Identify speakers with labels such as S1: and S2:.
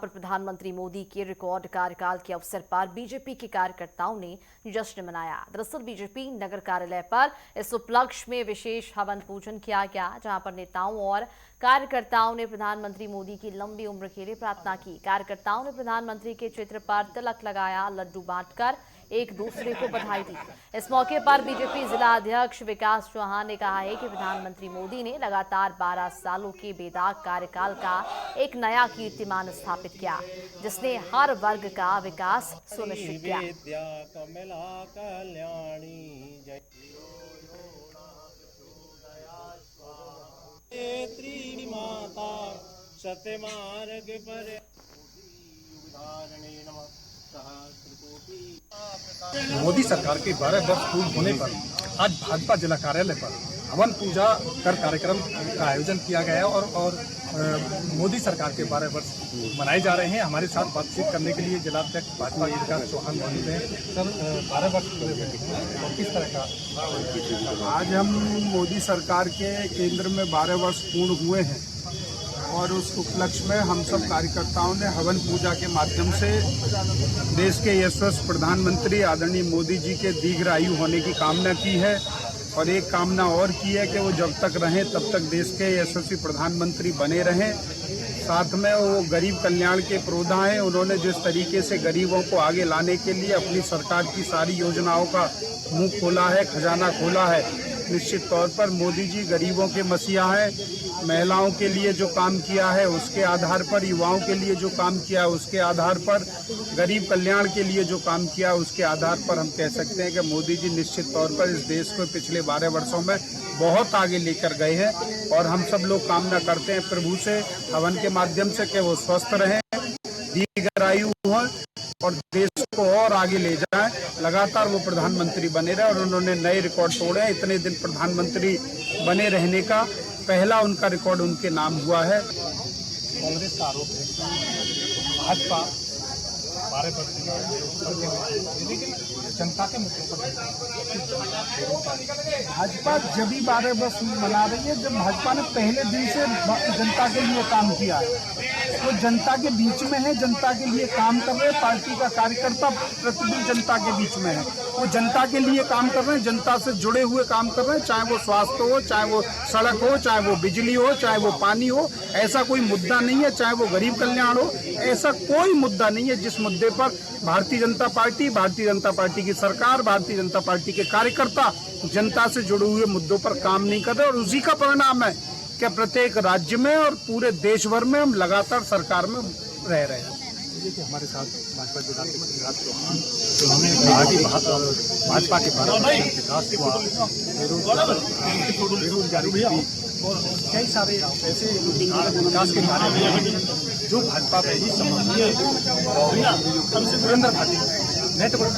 S1: पर प्रधानमंत्री मोदी के रिकॉर्ड कार्यकाल के अवसर पर बीजेपी के कार्यकर्ताओं ने जश्न मनाया। दरअसल बीजेपी नगर कार्यालय पर इस उपलक्ष्य में विशेष हवन पूजन किया गया, जहां पर नेताओं और कार्यकर्ताओं ने प्रधानमंत्री मोदी की लंबी उम्र के लिए प्रार्थना की। कार्यकर्ताओं ने प्रधानमंत्री के चित्र पर तिलक लगाया, लड्डू बांटकर एक दूसरे को बधाई दी। इस मौके पर बीजेपी जिला अध्यक्ष विकास चौहान ने कहा है कि प्रधानमंत्री मोदी ने लगातार 12 सालों के बेदाग कार्यकाल का एक नया कीर्तिमान स्थापित किया, जिसने हर वर्ग का विकास सुनिश्चित किया।
S2: मोदी सरकार के 12 वर्ष पूर्ण होने पर आज भाजपा जिला कार्यालय पर हवन पूजा कर कार्यक्रम का आयोजन किया गया और मोदी सरकार के 12 वर्ष मनाए जा रहे हैं। हमारे साथ बातचीत करने के लिए जिलाध्यक्ष भाजपा विकास चौहान मौजूद हैं। सर, 12 वर्ष और किस तरह का
S3: आज हम मोदी सरकार के केंद्र में 12 वर्ष पूर्ण हुए हैं और उस उपलक्ष्य में हम सब कार्यकर्ताओं ने हवन पूजा के माध्यम से देश के यशस्वी प्रधानमंत्री आदरणीय मोदी जी के दीर्घायु होने की कामना की है और एक कामना और की है कि वो जब तक रहें तब तक देश के यशस्वी प्रधानमंत्री बने रहें। साथ में वो गरीब कल्याण के पुरोधा हैं। उन्होंने जिस तरीके से गरीबों को आगे लाने के लिए अपनी सरकार की सारी योजनाओं का मुंह खोला है, खजाना खोला है, निश्चित तौर पर मोदी जी गरीबों के मसीहा हैं। महिलाओं के लिए जो काम किया है उसके आधार पर, युवाओं के लिए जो काम किया है उसके आधार पर, गरीब कल्याण के लिए जो काम किया उसके आधार पर हम कह सकते हैं कि मोदी जी निश्चित तौर पर इस देश को पिछले 12 वर्षों में बहुत आगे लेकर गए हैं। और हम सब लोग कामना करते हैं प्रभु से हवन के माध्यम से कि वो स्वस्थ रहें, दीर्घायु हों और देश को और आगे ले जाएं। लगातार वो प्रधानमंत्री बने रहे और उन्होंने नए रिकॉर्ड तोड़े हैं। इतने दिन प्रधानमंत्री बने रहने का पहला उनका रिकॉर्ड उनके नाम हुआ है।
S2: कांग्रेस का आरोप है भाजपा 12 वर्ष लेकिन जनता के मुद्दों पर
S3: भाजपा जब भी 12 वर्ष मना रही है जब भाजपा ने पहले दिन से जनता के लिए काम किया है। वो जनता के बीच में है, जनता के लिए काम कर रहे हैं। पार्टी का कार्यकर्ता प्रतिदिन जनता के बीच में है, वो जनता के लिए काम कर रहे हैं, जनता से जुड़े हुए काम कर रहे हैं। चाहे वो स्वास्थ्य हो, चाहे वो सड़क हो, चाहे वो बिजली हो, चाहे वो पानी हो, ऐसा कोई मुद्दा नहीं है। चाहे वो गरीब कल्याण हो, ऐसा कोई मुद्दा नहीं है जिस मुद्दे पर भारतीय जनता पार्टी की सरकार, भारतीय जनता पार्टी के कार्यकर्ता जनता से जुड़े हुए मुद्दों पर काम नहीं कर रहे। और उसी का परिणाम है कि प्रत्येक राज्य में और पूरे देश भर में हम लगातार सरकार में रह रहे हैं।
S2: देखिए, हमारे साथ भाजपा जिलाध्यक्ष विकास चौहान, उन्होंने कहा कि भाजपा के 12 विकास हुआ, बेरोजगारी और कई सारे ऐसे विकास के कार्य हैं जो भाजपा पे ही संबंधित है। सुरेंद्र भाटी नेटवर्क